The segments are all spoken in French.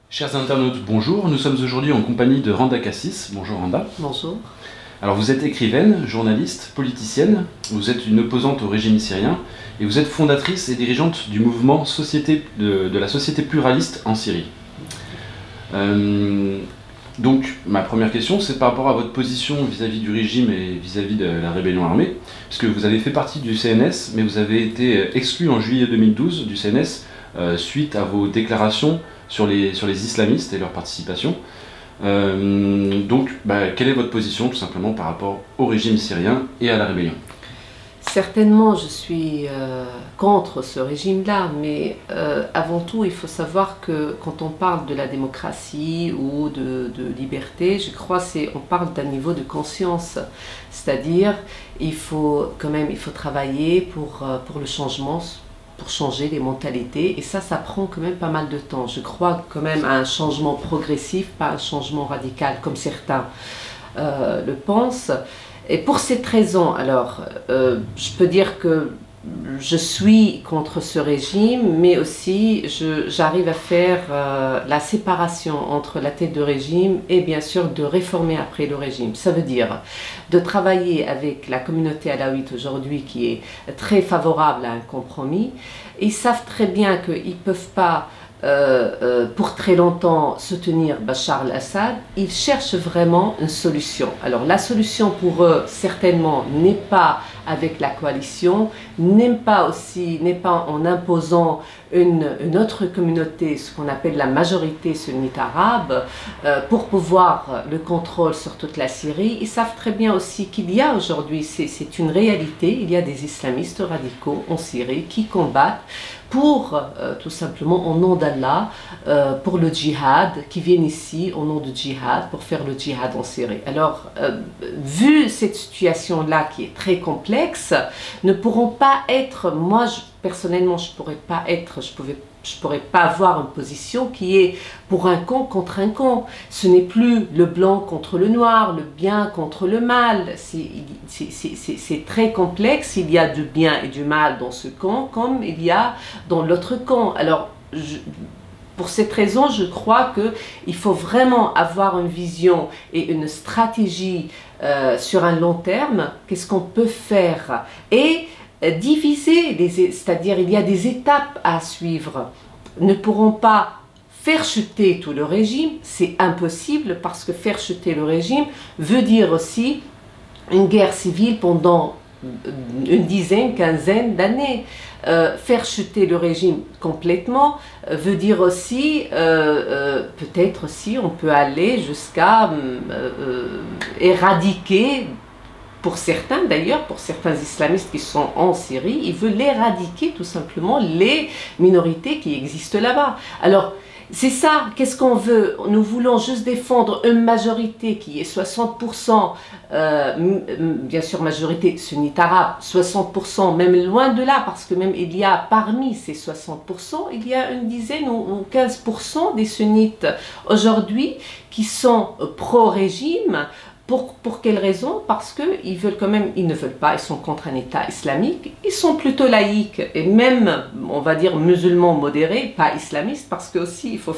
Chers internautes, bonjour. Nous sommes aujourd'hui en compagnie de Randa Kassis. Bonjour Randa. Bonjour. Alors vous êtes écrivaine, journaliste, politicienne, vous êtes une opposante au régime syrien et vous êtes fondatrice et dirigeante du mouvement de la société pluraliste en Syrie. Donc ma première question c'est par rapport à votre position vis-à-vis du régime et vis-à-vis de la rébellion armée, puisque vous avez fait partie du CNS mais vous avez été exclu en juillet 2012 du CNS suite à vos déclarations sur les islamistes et leur participation. Quelle est votre position tout simplement par rapport au régime syrien et à la rébellion? Certainement, je suis contre ce régime-là, mais avant tout, il faut savoir que quand on parle de la démocratie ou de liberté, je crois qu'on parle d'un niveau de conscience. C'est-à-dire, il faut travailler pour le changement, pour changer les mentalités, et ça prend quand même pas mal de temps. Je crois quand même à un changement progressif, pas un changement radical comme certains le pensent. Et pour cette raison, alors, je peux dire que je suis contre ce régime, mais aussi j'arrive à faire la séparation entre la tête de régime et bien sûr de réformer après le régime. Ça veut dire de travailler avec la communauté alaouite aujourd'hui qui est très favorable à un compromis. Ils savent très bien qu'ils ne peuvent pas pour très longtemps soutenir Bachar al-Assad. Ils cherchent vraiment une solution. Alors la solution pour eux certainement n'est pas avec la coalition, n'est pas en imposant une autre communauté, ce qu'on appelle la majorité sunnite arabe, pour pouvoir le contrôle sur toute la Syrie. Ils savent très bien aussi qu'il y a aujourd'hui, c'est une réalité, il y a des islamistes radicaux en Syrie qui combattent pour, tout simplement, au nom d'Allah, pour le djihad, qui viennent ici au nom du djihad, pour faire le djihad en Syrie. Alors, vu cette situation-là qui est très complexe, ne pourront pas être, moi personnellement, je pourrais pas avoir une position qui est pour un camp contre un camp. Ce n'est plus le blanc contre le noir, le bien contre le mal. C'est très complexe. Il y a du bien et du mal dans ce camp, comme il y a dans l'autre camp. Alors, pour cette raison, je crois qu'il faut vraiment avoir une vision et une stratégie sur un long terme. Qu'est-ce qu'on peut faire? Et diviser, c'est-à-dire il y a des étapes à suivre. Ne pourront pas faire chuter tout le régime, c'est impossible parce que faire chuter le régime veut dire aussi une guerre civile pendant une dizaine, quinzaine d'années. Faire chuter le régime complètement veut dire aussi, peut-être aussi on peut aller jusqu'à éradiquer. Pour certains d'ailleurs, pour certains islamistes qui sont en Syrie, ils veulent éradiquer tout simplement les minorités qui existent là-bas. Alors, c'est ça, qu'est-ce qu'on veut? Nous voulons juste défendre une majorité qui est 60%, bien sûr majorité sunnite arabe, 60%, même loin de là, parce que même il y a parmi ces 60%, il y a une dizaine ou 15% des sunnites aujourd'hui qui sont pro-régime. Pour quelle raison? Parce qu'ils veulent quand même, ils ne veulent pas, ils sont contre un État islamique, ils sont plutôt laïcs et même, on va dire, musulmans modérés, pas islamistes, parce que aussi il faut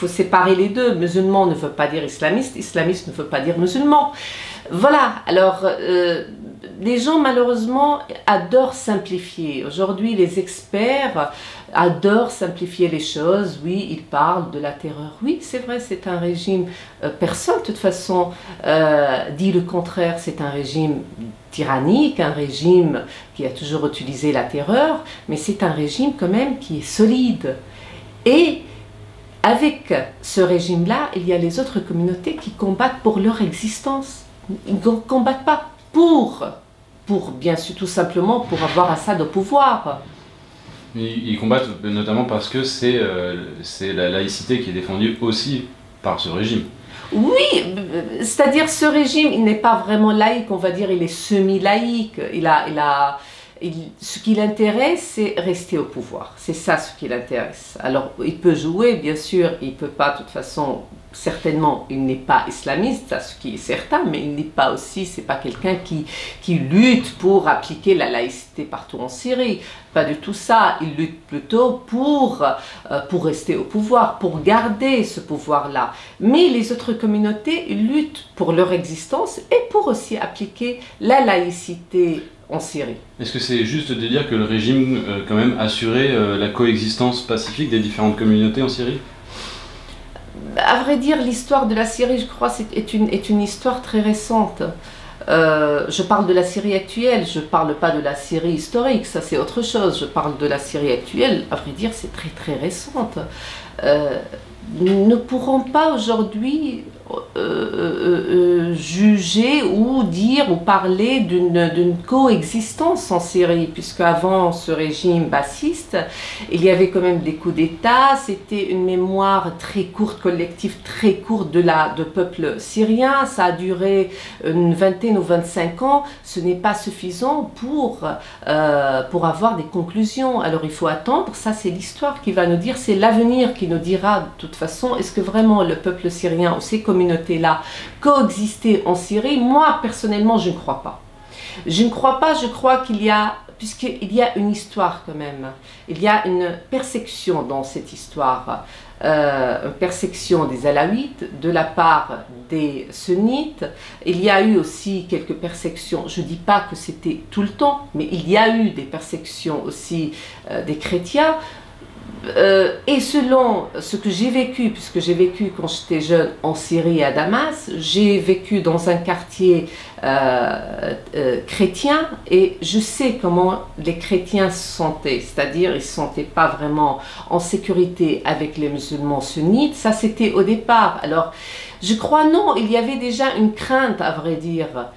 séparer les deux. Musulman ne veut pas dire islamiste, islamiste ne veut pas dire musulman. Voilà, alors les gens malheureusement adorent simplifier. Aujourd'hui, les experts adorent simplifier les choses. Oui, ils parlent de la terreur. Oui, c'est vrai, c'est un régime. Personne, de toute façon, dit le contraire. C'est un régime tyrannique, un régime qui a toujours utilisé la terreur, mais c'est un régime quand même qui est solide. Et avec ce régime-là, il y a les autres communautés qui combattent pour leur existence. Ils ne combattent pas pour bien sûr, tout simplement pour avoir Assad au pouvoir. Ils combattent notamment parce que c'est la laïcité qui est défendue aussi par ce régime. Oui, c'est-à-dire ce régime, il n'est pas vraiment laïque, on va dire, il est semi-laïque. Ce qui l'intéresse, c'est rester au pouvoir. C'est ça ce qui l'intéresse. Alors, il peut jouer, bien sûr, il ne peut pas, de toute façon, certainement, il n'est pas islamiste, ça, ce qui est certain, mais il n'est pas aussi, c'est pas quelqu'un qui lutte pour appliquer la laïcité partout en Syrie. Pas du tout ça. Il lutte plutôt pour rester au pouvoir, pour garder ce pouvoir-là. Mais les autres communautés luttent pour leur existence et pour aussi appliquer la laïcité en Syrie. Est-ce que c'est juste de dire que le régime, quand même, assurait la coexistence pacifique des différentes communautés en Syrie? À vrai dire, l'histoire de la Syrie, je crois, est une histoire très récente. Je parle de la Syrie actuelle, je ne parle pas de la Syrie historique, ça c'est autre chose. Je parle de la Syrie actuelle, à vrai dire, c'est très très récente. Nous ne pourrons pas aujourd'hui juger ou dire ou parler d'une coexistence en Syrie, puisque avant ce régime bassiste, il y avait quand même des coups d'État, c'était une mémoire très courte, collective très courte de peuple syrien, ça a duré une vingtaine ou 25 ans, ce n'est pas suffisant pour avoir des conclusions. Alors il faut attendre, ça c'est l'histoire qui va nous dire, c'est l'avenir qui nous dira de toute façon, est-ce que vraiment le peuple syrien ou ces communautés-là coexister en Syrie? Moi, personnellement, je ne crois pas. Je ne crois pas, je crois qu'il y a, puisqu'il y a une histoire quand même, il y a une persécution dans cette histoire, une persécution des Alaouites de la part des Sunnites. Il y a eu aussi quelques persécutions, je ne dis pas que c'était tout le temps, mais il y a eu des persécutions aussi des chrétiens. Et selon ce que j'ai vécu, puisque j'ai vécu quand j'étais jeune en Syrie à Damas, j'ai vécu dans un quartier chrétien et je sais comment les chrétiens se sentaient, c'est-à-dire ils ne se sentaient pas vraiment en sécurité avec les musulmans sunnites, ça c'était au départ. Alors je crois non, il y avait déjà une crainte à vrai dire.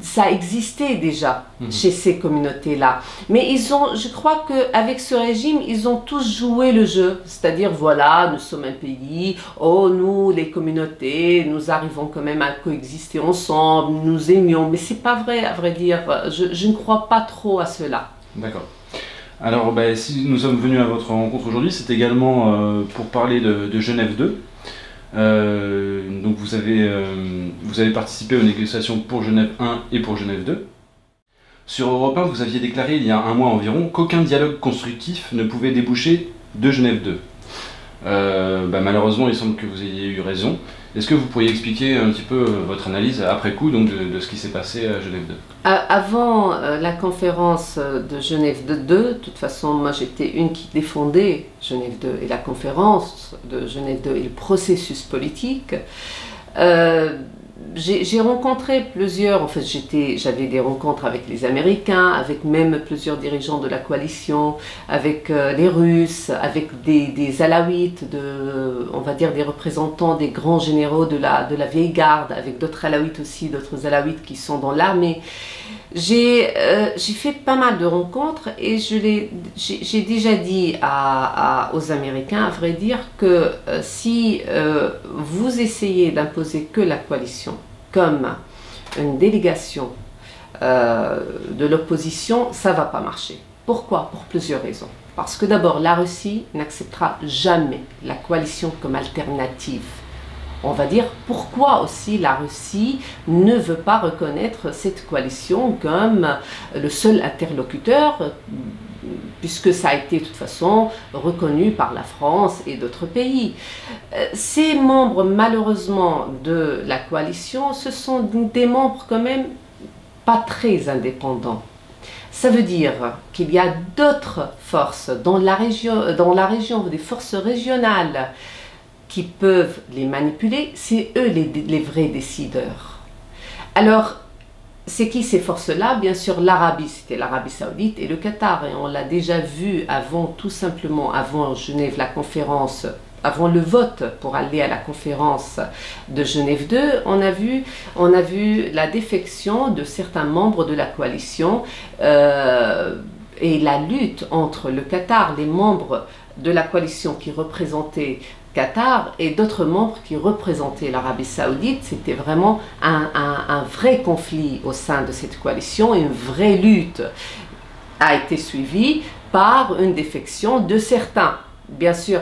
Ça existait déjà chez ces communautés-là. Mais je crois qu'avec ce régime, ils ont tous joué le jeu. C'est-à-dire, voilà, nous sommes un pays, oh, nous, les communautés, nous arrivons quand même à coexister ensemble, nous aimions. Mais c'est pas vrai, à vrai dire. Je ne crois pas trop à cela. D'accord. Alors, si nous sommes venus à votre rencontre aujourd'hui, c'est également pour parler de Genève 2. Donc vous avez participé aux négociations pour Genève 1 et pour Genève 2. Sur Europe 1, vous aviez déclaré il y a un mois environ qu'aucun dialogue constructif ne pouvait déboucher de Genève 2. Malheureusement, il semble que vous ayez eu raison. Est-ce que vous pourriez expliquer un petit peu votre analyse après coup donc, de ce qui s'est passé à Genève 2? Avant la conférence de Genève 2, de toute façon, moi j'étais une qui défendait Genève 2 et la conférence de Genève 2 et le processus politique. J'ai rencontré plusieurs, en fait j'avais des rencontres avec les Américains, avec même plusieurs dirigeants de la coalition, avec les Russes, avec des Alaouites, on va dire des représentants des grands généraux de la vieille garde, avec d'autres Alaouites aussi, d'autres Alaouites qui sont dans l'armée. J'ai fait pas mal de rencontres et j'ai déjà dit aux Américains, à vrai dire, que si vous essayez d'imposer que la coalition comme une délégation de l'opposition, ça ne va pas marcher. Pourquoi? Pour plusieurs raisons. Parce que d'abord, la Russie n'acceptera jamais la coalition comme alternative. On va dire pourquoi aussi la Russie ne veut pas reconnaître cette coalition comme le seul interlocuteur, puisque ça a été de toute façon reconnu par la France et d'autres pays. Ces membres, malheureusement, de la coalition, ce sont des membres quand même pas très indépendants. Ça veut dire qu'il y a d'autres forces dans la région, des forces régionales, qui peuvent les manipuler, c'est eux les vrais décideurs. Alors, c'est qui ces forces-là? Bien sûr, l'Arabie, c'était l'Arabie Saoudite et le Qatar. Et on l'a déjà vu avant, tout simplement, avant Genève, la conférence, avant le vote pour aller à la conférence de Genève 2, on a vu la défection de certains membres de la coalition et la lutte entre le Qatar, les membres de la coalition qui représentaient Qatar et d'autres membres qui représentaient l'Arabie Saoudite. C'était vraiment un vrai conflit au sein de cette coalition, une vraie lutte. a été suivi par une défection de certains. Bien sûr,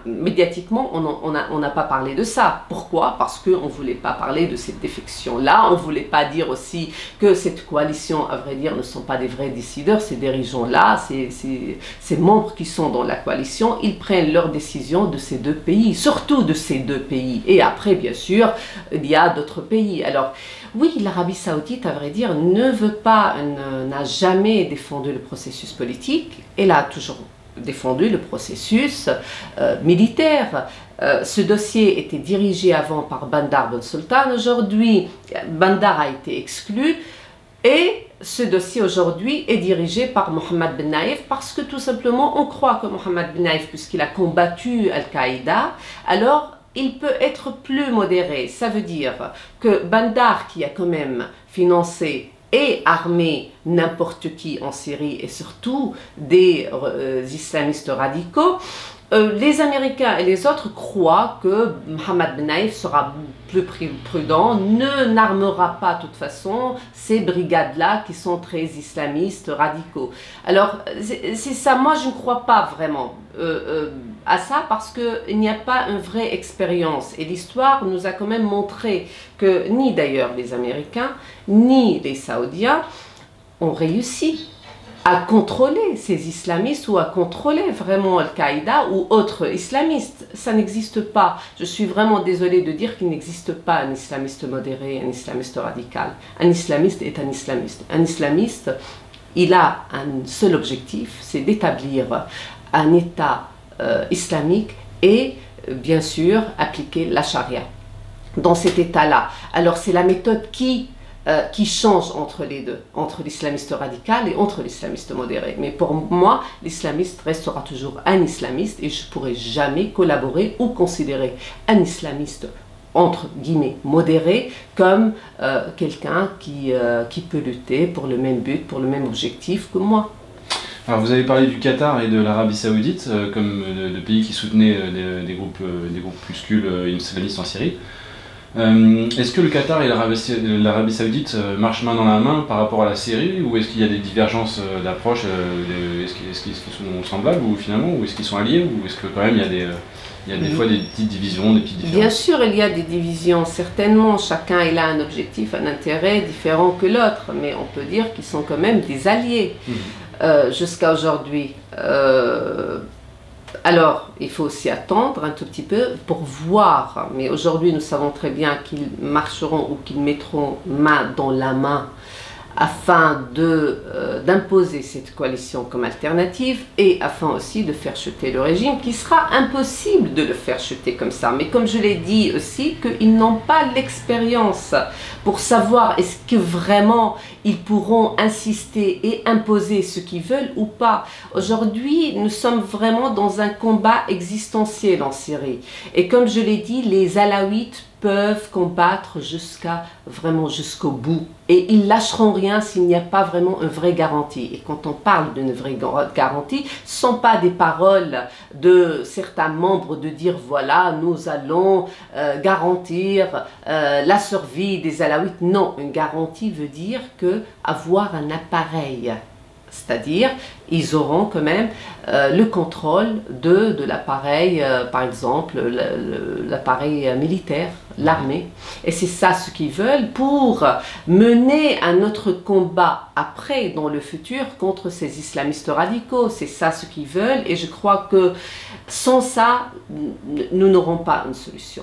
médiatiquement, on n'a pas parlé de ça. Pourquoi? Parce qu'on ne voulait pas parler de cette défection-là. On ne voulait pas dire aussi que cette coalition, à vrai dire, ne sont pas des vrais décideurs. Ces dirigeants-là, ces membres qui sont dans la coalition, ils prennent leurs décisions de ces deux pays, surtout de ces deux pays. Et après, bien sûr, il y a d'autres pays. Alors, oui, l'Arabie Saoudite, à vrai dire, n'a jamais défendu le processus politique. Elle a toujours défendu le processus militaire. Ce dossier était dirigé avant par Bandar Ben Sultan. Aujourd'hui, Bandar a été exclu et ce dossier aujourd'hui est dirigé par Mohammed Ben Naïf parce que tout simplement on croit que Mohammed Ben Naïf, puisqu'il a combattu Al-Qaïda, alors il peut être plus modéré. Ça veut dire que Bandar, qui a quand même financé et armer n'importe qui en Syrie et surtout des islamistes radicaux, les Américains et les autres croient que Mohammed Ben Naïf sera plus prudent, n'armera pas de toute façon ces brigades-là qui sont très islamistes radicaux. Alors c'est ça, moi je ne crois pas vraiment à ça parce qu'il n'y a pas une vraie expérience et l'histoire nous a quand même montré que ni d'ailleurs les Américains ni les Saoudiens ont réussi à contrôler ces islamistes ou à contrôler vraiment Al-Qaïda ou autres islamistes. Ça n'existe pas. Je suis vraiment désolée de dire qu'il n'existe pas un islamiste modéré, un islamiste radical. Un islamiste est un islamiste. Un islamiste, il a un seul objectif, c'est d'établir un État islamique et bien sûr appliquer la charia dans cet État-là. Alors c'est la méthode qui change entre les deux, entre l'islamiste radical et entre l'islamiste modéré. Mais pour moi, l'islamiste restera toujours un islamiste et je ne pourrai jamais collaborer ou considérer un islamiste entre guillemets modéré comme quelqu'un qui peut lutter pour le même but, pour le même objectif que moi. Alors vous avez parlé du Qatar et de l'Arabie Saoudite comme de pays qui soutenaient des groupuscules islamistes en Syrie. Est-ce que le Qatar et l'Arabie Saoudite marchent main dans la main par rapport à la Syrie, ou est-ce qu'il y a des divergences d'approche, est-ce qu'ils sont semblables ou finalement, ou est-ce qu'ils sont alliés, ou est-ce que quand même il y a des fois des petites divisions, des petites différences? Bien sûr, il y a des divisions, certainement. Chacun il a un objectif, un intérêt différent que l'autre, mais on peut dire qu'ils sont quand même des alliés jusqu'à aujourd'hui. Alors, il faut aussi attendre un tout petit peu pour voir, mais aujourd'hui nous savons très bien qu'ils marcheront ou qu'ils mettront main dans la main afin d'imposer cette coalition comme alternative et afin aussi de faire chuter le régime, qui sera impossible de le faire chuter comme ça. Mais comme je l'ai dit aussi, qu'ils n'ont pas l'expérience pour savoir est-ce que vraiment ils pourront insister et imposer ce qu'ils veulent ou pas. Aujourd'hui, nous sommes vraiment dans un combat existentiel en Syrie. Et comme je l'ai dit, les Alaouites peuvent combattre vraiment jusqu'au bout. Et ils lâcheront rien s'il n'y a pas vraiment une vraie garantie. Et quand on parle d'une vraie garantie, ce ne sont pas des paroles de certains membres de dire voilà, nous allons garantir la survie des Alaouites. Non, une garantie veut dire avoir un appareil. C'est-à-dire, ils auront quand même le contrôle de l'appareil, par exemple, l'appareil militaire, l'armée. Et c'est ça ce qu'ils veulent pour mener un autre combat après, dans le futur, contre ces islamistes radicaux. C'est ça ce qu'ils veulent et je crois que sans ça, nous n'aurons pas une solution.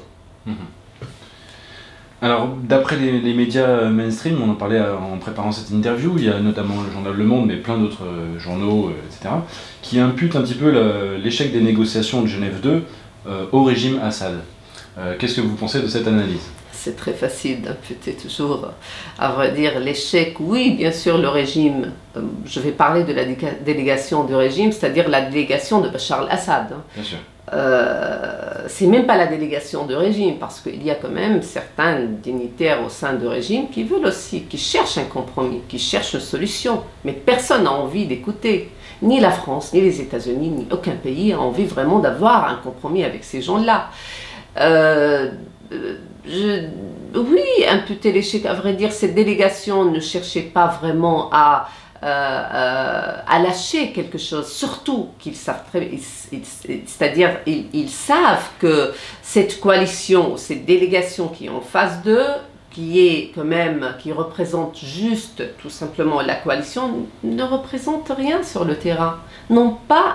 Alors, d'après les médias mainstream, on en parlait en préparant cette interview, il y a notamment le journal Le Monde, mais plein d'autres journaux, etc., qui imputent un petit peu l'échec des négociations de Genève 2 au régime Assad. Qu'est-ce que vous pensez de cette analyse? C'est très facile d'imputer toujours, à vrai dire, l'échec. Oui, bien sûr, le régime, je vais parler de la délégation du régime, c'est-à-dire la délégation de Bachar al-Assad. Bien sûr. C'est même pas la délégation de régime, parce qu'il y a quand même certains dignitaires au sein du régime qui veulent aussi, qui cherchent un compromis, qui cherchent une solution, mais personne n'a envie d'écouter. Ni la France, ni les États-Unis, ni aucun pays a envie vraiment d'avoir un compromis avec ces gens-là. Oui, imputer l'échec, à vrai dire, cette délégation ne cherchait pas vraiment à à lâcher quelque chose, surtout qu'ils savent c'est-à-dire ils savent que cette coalition, cette délégation qui est en face d'eux, qui représente juste tout simplement la coalition, ne représente rien sur le terrain, n'ont pas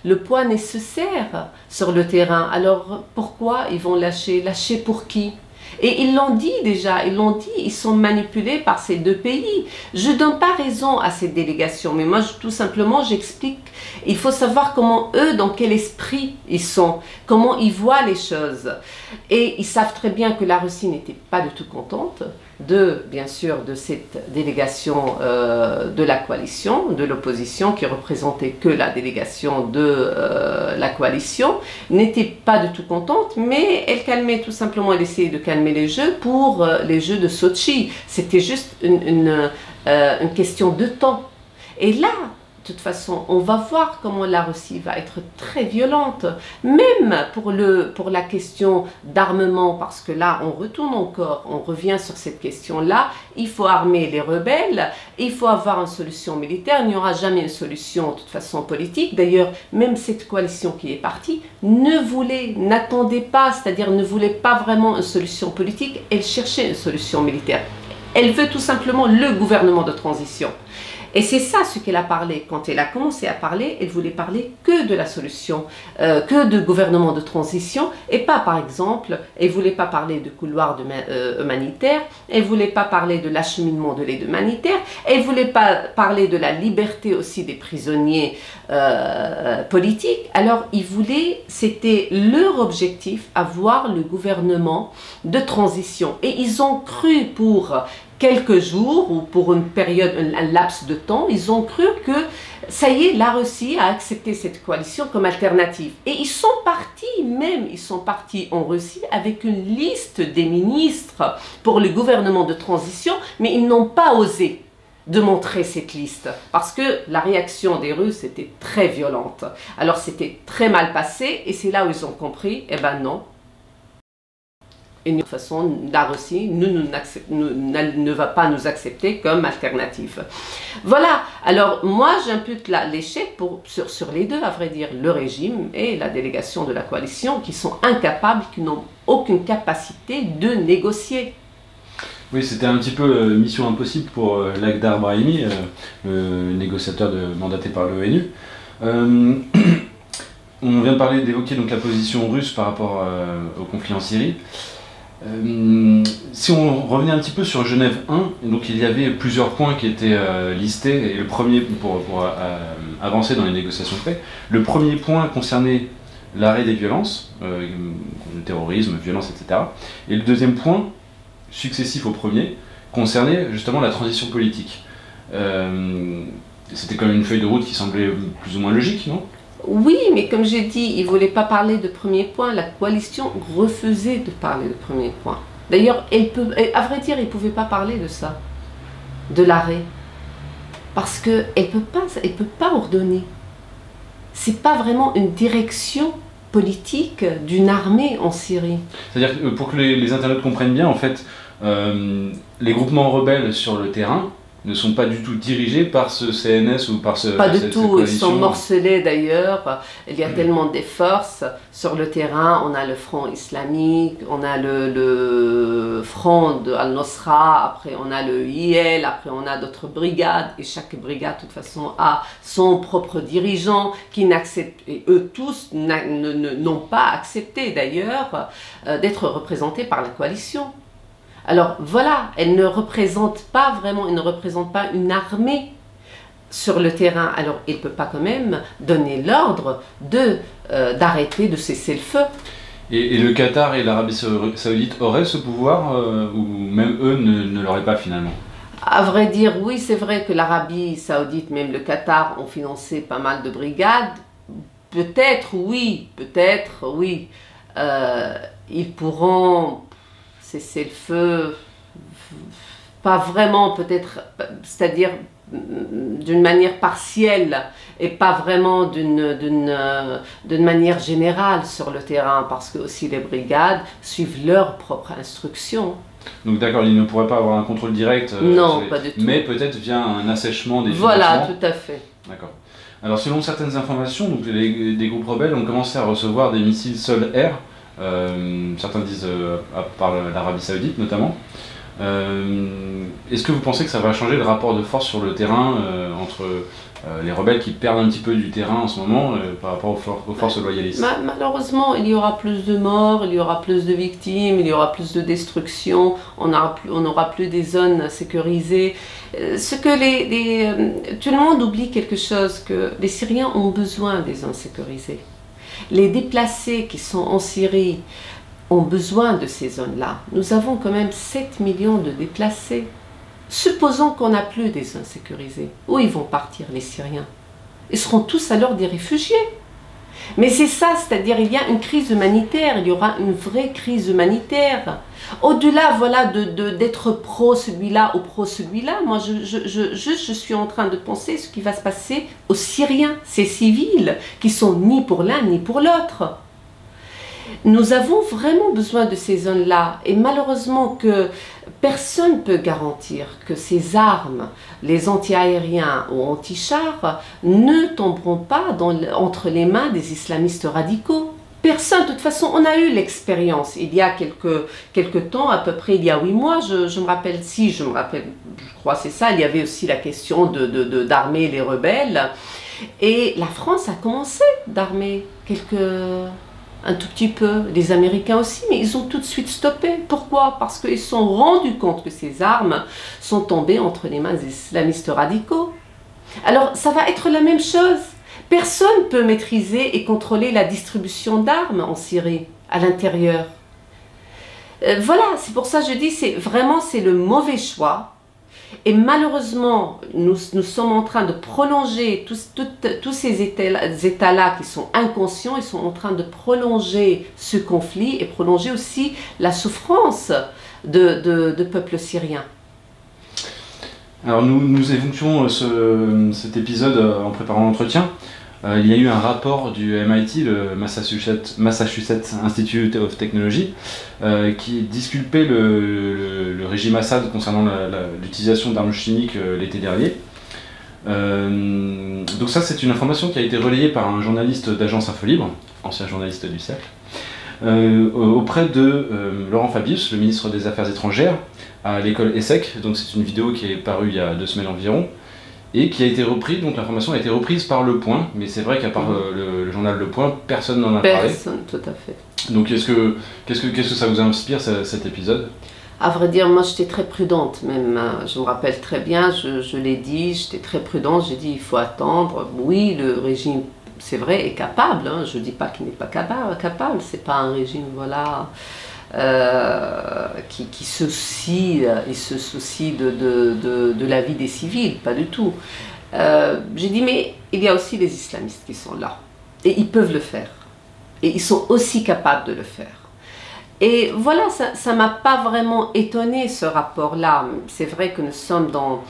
le poids nécessaire sur le terrain. Alors pourquoi ils vont lâcher? Lâcher pour qui? Et ils l'ont dit déjà, ils sont manipulés par ces deux pays. Je ne donne pas raison à cette délégation, mais moi tout simplement j'explique. Il faut savoir comment eux, dans quel esprit ils sont, comment ils voient les choses. Et ils savent très bien que la Russie n'était pas du tout contente bien sûr, de cette délégation de la coalition, de l'opposition, qui représentait que la délégation de la coalition, n'était pas du tout contente, mais elle calmait tout simplement, elle essayait de calmer les jeux pour les Jeux de Sotchi. C'était juste une question de temps. Et là, de toute façon, on va voir comment la Russie va être très violente, même pour la question d'armement, parce que là, on revient sur cette question-là. Il faut armer les rebelles, il faut avoir une solution militaire. Il n'y aura jamais une solution, de toute façon, politique. D'ailleurs, même cette coalition qui est partie n'attendait pas, c'est-à-dire ne voulait pas vraiment une solution politique, elle cherchait une solution militaire. Elle veut tout simplement le gouvernement de transition. Et c'est ça ce qu'elle a parlé. Quand elle a commencé à parler, elle voulait parler que de la solution, que de gouvernement de transition, et pas par exemple, elle ne voulait pas parler de couloir humanitaire, elle ne voulait pas parler de l'acheminement de l'aide humanitaire, elle ne voulait pas parler de la liberté aussi des prisonniers politiques. Alors ils voulaient, c'était leur objectif, avoir le gouvernement de transition. Et ils ont cru pour quelques jours ou pour une période, un laps de temps, ils ont cru que ça y est, la Russie a accepté cette coalition comme alternative. Et ils sont partis en Russie avec une liste des ministres pour le gouvernement de transition, mais ils n'ont pas osé de montrer cette liste parce que la réaction des Russes était très violente. Alors c'était très mal passé et c'est là où ils ont compris, eh ben non. Et de toute façon, la Russie ne va pas nous accepter comme alternative. Voilà, alors moi j'impute l'échec sur les deux, à vrai dire, le régime et la délégation de la coalition qui sont incapables, qui n'ont aucune capacité de négocier. Oui, c'était un petit peu mission impossible pour Lakhdar Brahimi, le négociateur mandaté par l'ONU. On vient d'évoquer donc la position russe par rapport au conflit en Syrie. Si on revenait un petit peu sur Genève 1, donc il y avait plusieurs points qui étaient listés, et le premier, pour avancer dans les négociations de paix, le premier point concernait l'arrêt des violences, le terrorisme, violence, etc. Et le deuxième point, successif au premier, concernait justement la transition politique. C'était quand même une feuille de route qui semblait plus ou moins logique, non ? Oui, mais comme j'ai dit, ils ne voulaient pas parler de premier point. La coalition refusait de parler de premier point. D'ailleurs, à vrai dire, ils ne pouvaient pas parler de ça, de l'arrêt. Parce qu'elle ne peut pas ordonner. Ce n'est pas vraiment une direction politique d'une armée en Syrie. C'est-à-dire que pour que les internautes comprennent bien, en fait, les groupements rebelles sur le terrain ne sont pas du tout dirigés par ce CNS ou par cette coalition. Pas du tout, ils sont morcelés d'ailleurs. Il y a tellement de forces sur le terrain. On a le Front islamique, on a le Front de Al-Nosra, après on a le IL, après on a d'autres brigades. Et chaque brigade, de toute façon, a son propre dirigeant qui n'accepte, et eux tous n'ont pas accepté d'ailleurs d'être représentés par la coalition. Alors voilà, elle ne représente pas vraiment, elle ne représente pas une armée sur le terrain. Alors il ne peut pas quand même donner l'ordre d'arrêter, de cesser le feu. Et le Qatar et l'Arabie Saoudite auraient ce pouvoir ou même eux ne l'auraient pas finalement? À vrai dire, oui, c'est vrai que l'Arabie Saoudite, même le Qatar, ont financé pas mal de brigades. Peut-être, oui, ils pourront cesser le feu, pas vraiment peut-être, c'est-à-dire d'une manière partielle et pas vraiment d'une manière générale sur le terrain, parce que aussi les brigades suivent leurs propres instructions. Donc d'accord, il ne pourrait pas avoir un contrôle direct, Non, pas du tout. mais peut-être via un assèchement des financements. Voilà, tout à fait. D'accord. Alors selon certaines informations, donc, des groupes rebelles ont commencé à recevoir des missiles sol-air, certains disent par l'Arabie Saoudite notamment. Est-ce que vous pensez que ça va changer le rapport de force sur le terrain entre les rebelles qui perdent un petit peu du terrain en ce moment par rapport aux forces loyalistes? Malheureusement, il y aura plus de morts, il y aura plus de victimes, il y aura plus de destruction, on n'aura plus des zones sécurisées. Tout le monde oublie quelque chose, que les Syriens ont besoin des zones sécurisées. Les déplacés qui sont en Syrie ont besoin de ces zones-là. Nous avons quand même 7 millions de déplacés. Supposons qu'on n'a plus des zones sécurisées. Où ils vont partir, les Syriens? Ils seront tous alors des réfugiés. Mais c'est ça, c'est-à-dire il y a une crise humanitaire, il y aura une vraie crise humanitaire. Au-delà, voilà, d'être pro celui-là ou pro celui-là, moi je suis en train de penser ce qui va se passer aux Syriens, ces civils, qui sont ni pour l'un ni pour l'autre. Nous avons vraiment besoin de ces zones-là et malheureusement que personne ne peut garantir que ces armes, les anti-aériens ou anti-chars, ne tomberont pas entre les mains des islamistes radicaux. Personne, de toute façon, on a eu l'expérience il y a quelques temps, à peu près il y a 8 mois, je me rappelle, je crois c'est ça, il y avait aussi la question d'armer les rebelles et la France a commencé d'armer un tout petit peu, les Américains aussi, mais ils ont tout de suite stoppé. Pourquoi? Parce qu'ils se sont rendus compte que ces armes sont tombées entre les mains des islamistes radicaux. Alors, ça va être la même chose. Personne ne peut maîtriser et contrôler la distribution d'armes en Syrie, à l'intérieur. Voilà, c'est pour ça que je dis, c'est le mauvais choix. Et malheureusement, nous sommes en train de prolonger tous ces états-là qui sont inconscients, ils sont en train de prolonger ce conflit et prolonger aussi la souffrance de peuple syrien. Alors nous évoquions cet épisode en préparant l'entretien. Il y a eu un rapport du MIT, le Massachusetts Institute of Technology, qui disculpait le régime Assad concernant l'utilisation d'armes chimiques l'été dernier. Donc ça, c'est une information qui a été relayée par un journaliste d'Agence Info Libre, ancien journaliste du Cercle, auprès de Laurent Fabius, le ministre des Affaires étrangères, à l'école ESSEC. Donc c'est une vidéo qui est parue il y a 2 semaines environ, et qui a été reprise, donc l'information a été reprise par Le Point, mais c'est vrai qu'à part le journal Le Point, personne n'en a parlé. Personne, tout à fait. Donc qu'est-ce que ça vous inspire cet épisode? À vrai dire, moi j'étais très prudente même, je me rappelle très bien, je l'ai dit, j'étais très prudente, j'ai dit il faut attendre. Oui, le régime, c'est vrai, est capable, hein, je ne dis pas qu'il n'est pas capable, c'est pas un régime, voilà, qui se soucie de la vie des civils, pas du tout. J'ai dit mais il y a aussi les islamistes qui sont là, et ils peuvent le faire, et ils sont aussi capables de le faire. Et voilà, ça ne m'a pas vraiment étonné ce rapport-là. C'est vrai que nous sommes dans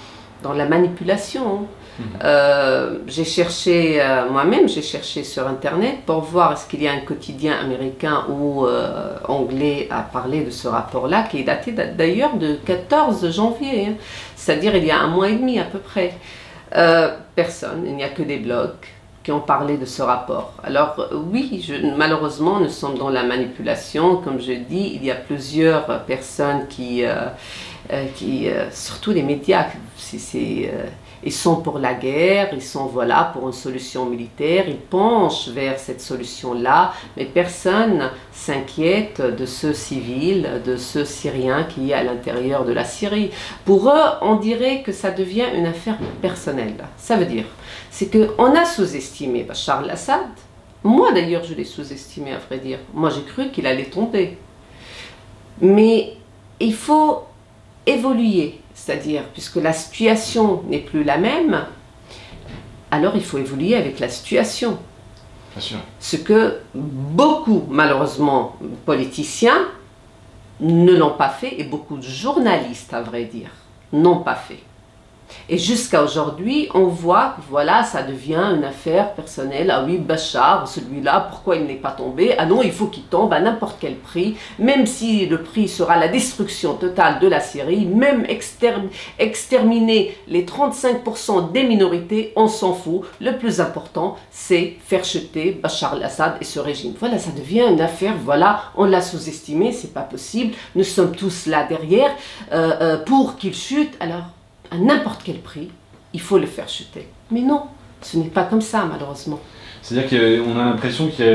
la manipulation. J'ai cherché, moi-même, j'ai cherché sur Internet pour voir est-ce qu'il y a un quotidien américain ou anglais à parler de ce rapport-là, qui est daté d'ailleurs de 14 janvier, hein. C'est-à-dire il y a 1 mois et demi à peu près. Personne, il n'y a que des blogs qui ont parlé de ce rapport. Alors oui, malheureusement, nous sommes dans la manipulation. Comme je dis, il y a plusieurs personnes qui surtout les médias, ils sont pour la guerre, ils sont voilà, pour une solution militaire, ils penchent vers cette solution-là, mais personne s'inquiète de ce civil, de ce Syrien qui est à l'intérieur de la Syrie. Pour eux, on dirait que ça devient une affaire personnelle. Ça veut dire, c'est qu'on a sous-estimé Bachar al-Assad. Moi d'ailleurs, je l'ai sous-estimé à vrai dire. Moi j'ai cru qu'il allait tomber. Mais il faut évoluer, c'est-à-dire, puisque la situation n'est plus la même, alors il faut évoluer avec la situation. Bien sûr. Ce que beaucoup, malheureusement, politiciens ne l'ont pas fait, et beaucoup de journalistes, à vrai dire, n'ont pas fait. Et jusqu'à aujourd'hui, on voit que voilà, ça devient une affaire personnelle. Ah oui, Bachar, celui-là, pourquoi il n'est pas tombé? Ah non, il faut qu'il tombe à n'importe quel prix, même si le prix sera la destruction totale de la Syrie, même exterminer les 35% des minorités, on s'en fout. Le plus important, c'est faire chuter Bachar al-Assad et ce régime. Voilà, ça devient une affaire, voilà, on l'a sous-estimé, c'est pas possible. Nous sommes tous là derrière pour qu'il chute. Alors, à n'importe quel prix, il faut le faire chuter. Mais non, ce n'est pas comme ça, malheureusement. C'est-à-dire qu'on a l'impression qu'il y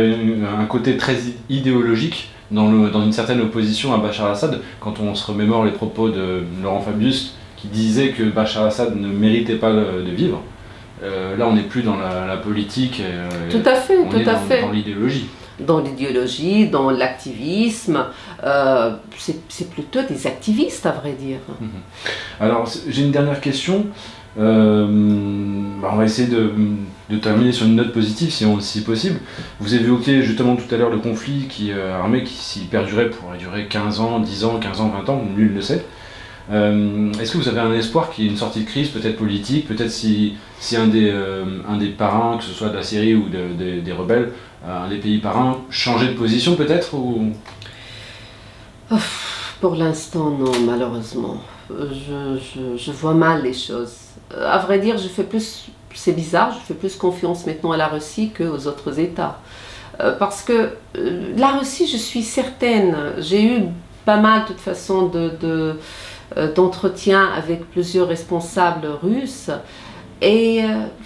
a un côté très idéologique dans une certaine opposition à Bachar al-Assad, quand on se remémore les propos de Laurent Fabius, qui disait que Bachar al-Assad ne méritait pas de vivre. Là, on n'est plus dans la politique, tout à fait, tout à fait. Dans l'idéologie. Dans l'idéologie, dans l'activisme, c'est plutôt des activistes à vrai dire. Alors j'ai une dernière question, on va essayer de terminer sur une note positive si possible. Vous évoquiez justement tout à l'heure le conflit armé qui s'il perdurait pourrait durer 15 ans, 10 ans, 15 ans, 20 ans, nul ne sait. Est-ce que vous avez un espoir qu'il y ait une sortie de crise, peut-être politique, peut-être si un des parrains, que ce soit de la Syrie ou des rebelles, un des pays parrains, changeait de position peut-être ou... Pour l'instant non, malheureusement. Je vois mal les choses. À vrai dire, c'est bizarre, je fais plus confiance maintenant à la Russie qu'aux autres États. Parce que la Russie, je suis certaine, j'ai eu pas mal de toute façon d'entretien avec plusieurs responsables russes et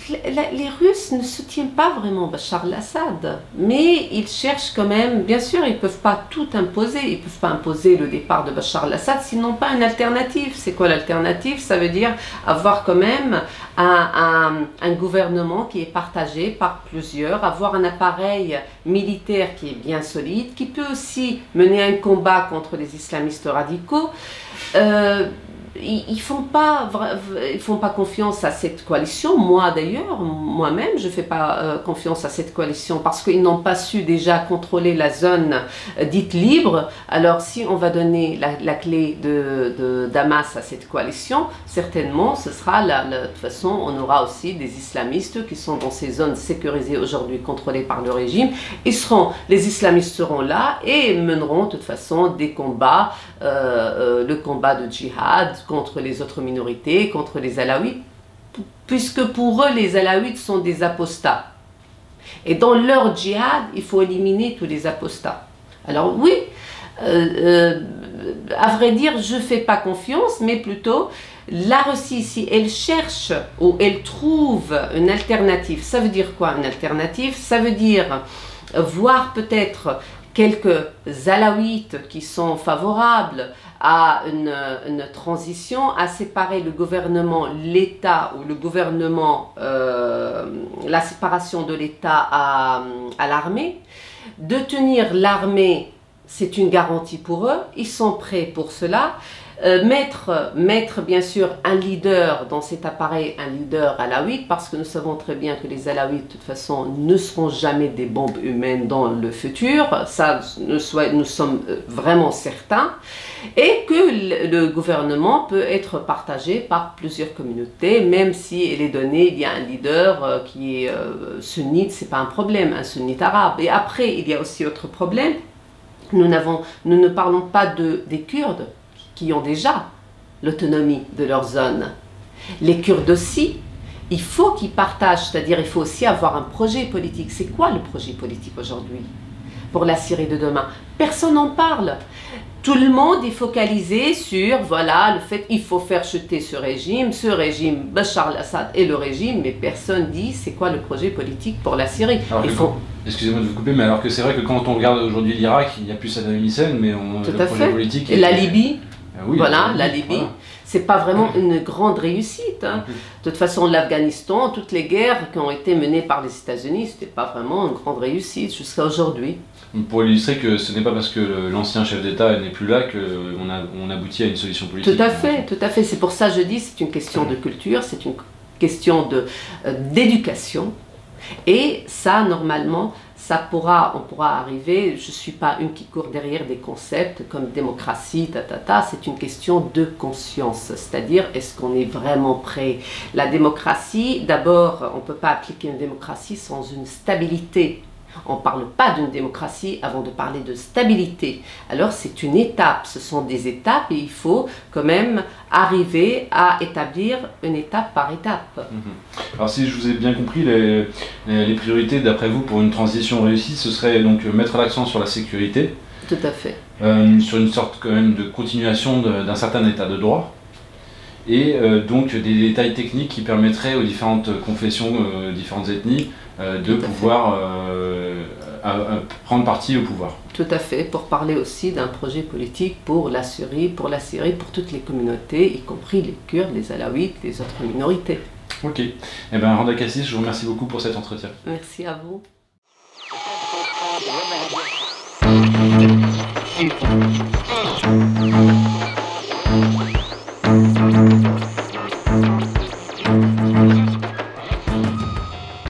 les Russes ne soutiennent pas vraiment Bachar al-Assad, mais ils cherchent quand même, bien sûr ils ne peuvent pas tout imposer, ils ne peuvent pas imposer le départ de Bachar al-Assad, s'ils n'ont pas une alternative. C'est quoi l'alternative? Ça veut dire avoir quand même un gouvernement qui est partagé par plusieurs, avoir un appareil militaire qui est bien solide, qui peut aussi mener un combat contre les islamistes radicaux. Ils ne font pas confiance à cette coalition. Moi d'ailleurs, moi-même, je ne fais pas confiance à cette coalition parce qu'ils n'ont pas su déjà contrôler la zone dite libre. Alors si on va donner la clé de Damas à cette coalition, certainement ce sera de toute façon on aura aussi des islamistes qui sont dans ces zones sécurisées aujourd'hui contrôlées par le régime. Les islamistes seront là et mèneront de toute façon des combats, le combat de djihad contre les autres minorités, contre les alaouites, puisque pour eux, les alaouites sont des apostats. Et dans leur djihad, il faut éliminer tous les apostats. Alors oui, à vrai dire, je ne fais pas confiance, mais plutôt, la Russie, si elle cherche ou elle trouve une alternative, ça veut dire quoi une alternative? Ça veut dire voir peut-être quelques alaouites qui sont favorables à une transition, à séparer le gouvernement, l'État ou le gouvernement, la séparation de l'État à l'armée. De tenir l'armée, c'est une garantie pour eux, ils sont prêts pour cela. Mettre bien sûr un leader dans cet appareil, un leader alaouite, parce que nous savons très bien que les alaouites de toute façon ne seront jamais des bombes humaines dans le futur, ça nous sommes vraiment certains, et que le gouvernement peut être partagé par plusieurs communautés, même si il est donné, il y a un leader qui est sunnite, c'est pas un problème, un sunnite arabe. Et après il y a aussi autre problème, nous ne parlons pas des Kurdes, qui ont déjà l'autonomie de leur zone. Les Kurdes aussi, il faut qu'ils partagent, c'est-à-dire il faut aussi avoir un projet politique. C'est quoi le projet politique aujourd'hui pour la Syrie de demain? Personne n'en parle. Tout le monde est focalisé sur, voilà, le fait qu'il faut faire chuter ce régime, Bachar al-Assad et le régime, mais personne dit c'est quoi le projet politique pour la Syrie. Excusez-moi de vous couper, mais alors que c'est vrai que quand on regarde aujourd'hui l'Irak, il n'y a plus Saddam Hussein, mais le projet politique... Et la Libye. Oui, voilà, la Libye, voilà. C'est pas vraiment une grande réussite. Hein. De toute façon, l'Afghanistan, toutes les guerres qui ont été menées par les États-Unis, c'était pas vraiment une grande réussite jusqu'à aujourd'hui. Pour illustrer que ce n'est pas parce que l'ancien chef d'État n'est plus là qu'on aboutit à une solution politique. Tout à fait, tout à fait. C'est pour ça que je dis c'est une question de culture, c'est une question d'éducation. Et ça, normalement, on pourra arriver. Je ne suis pas une qui court derrière des concepts comme démocratie, c'est une question de conscience, c'est-à-dire est-ce qu'on est vraiment prêt? La démocratie, d'abord, on ne peut pas appliquer une démocratie sans une stabilité. On ne parle pas d'une démocratie avant de parler de stabilité. Alors c'est une étape, ce sont des étapes et il faut quand même arriver à établir une étape par étape. Alors si je vous ai bien compris, les priorités d'après vous pour une transition réussie, ce serait donc mettre l'accent sur la sécurité. Tout à fait. Sur une sorte quand même de continuation d'un certain état de droit. Et donc des détails techniques qui permettraient aux différentes confessions, différentes ethnies, de pouvoir prendre parti au pouvoir. Tout à fait, pour parler aussi d'un projet politique pour la Syrie, pour toutes les communautés, y compris les Kurdes, les Alaouites, les autres minorités. Ok. Eh bien, Randa Kassis, je vous remercie beaucoup pour cet entretien. Merci à vous.